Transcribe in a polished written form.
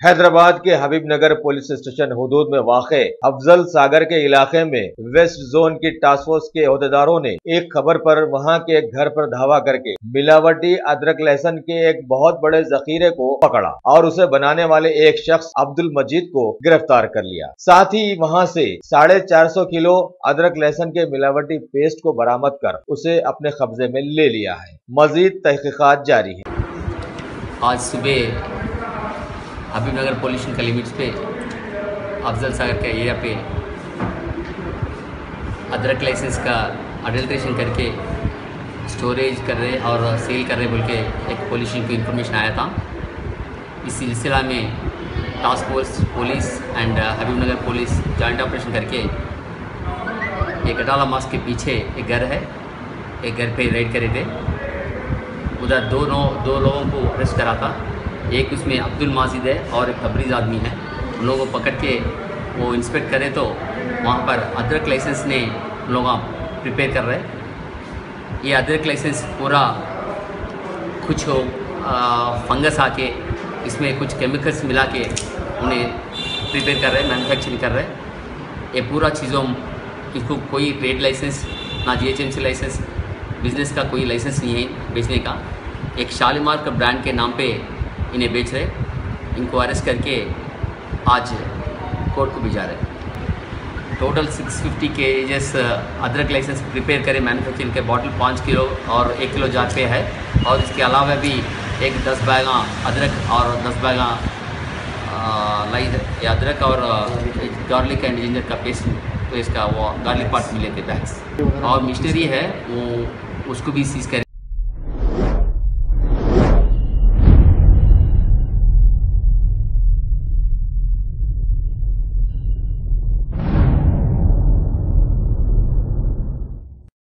हैदराबाद के Habibnagar police station हुदूद में वाक़े अफजल सागर के इलाके में वेस्ट जोन की टास्क फोर्स के अहदेदारों ने एक खबर पर वहां के एक घर पर धावा करके मिलावटी अदरक लहसुन के एक बहुत बड़े जखीरे को पकड़ा और उसे बनाने वाले एक शख्स अब्दुल मजीद को गिरफ्तार कर लिया। साथ ही वहां से 450 किलो अदरक लहसुन के मिलावटी पेस्ट को बरामद कर उसे अपने कब्जे में ले लिया है। मजीद तहकीकात जारी है। आज सुबह हबीबनगर पुलिस के लिमिट्स पे अफजल सागर के एरिया पे अदरक लाइसेंस का अडल्ट्रेशन करके स्टोरेज कर रहे और सेल कर रहे बोल के एक पुलिस को इन्फॉर्मेशन आया था। इस सिलसिला में task force police and Habibnagar police joint operation करके एक अटाला मास्क के पीछे एक घर है, एक घर पे रेड करे थे। उधर दो लोगों को अरेस्ट करा था। एक उसमें अब्दुल माजिद है और एक तबरीज़ आदमी है। उन लोगों को पकड़ के वो इंस्पेक्ट करे तो वहाँ पर अदरक लाइसेंस ने लोग प्रिपेयर कर रहे। ये अदरक लाइसेंस पूरा कुछ फंगस आके इसमें कुछ केमिकल्स मिला के उन्हें प्रिपेयर कर रहे, मैन्युफैक्चरिंग कर रहे। ये पूरा चीज़ों इसको कोई ट्रेड लाइसेंस ना GHMC लाइसेंस, बिज़नेस का कोई लाइसेंस नहीं है बेचने का। एक शालीमार का ब्रांड के नाम पे इन्हें बेच रहे। इनको अरेस्ट करके आज कोर्ट को भिजा रहे। टोटल 650 केजेस अदरक लाइसेंस प्रिपेयर करे मैन्युफैक्चरिंग के बॉटल 5 किलो और 1 किलो जार पे है। और इसके अलावा भी एक 10 बैगा अदरक और 10 बैगा अदरक और गार्लिक एंड जिंजर का पेस्ट, तो इसका वो गार्लिक पार्ट मिले थे बैग्स और मशीनरी है वो उसको भी सीज करें।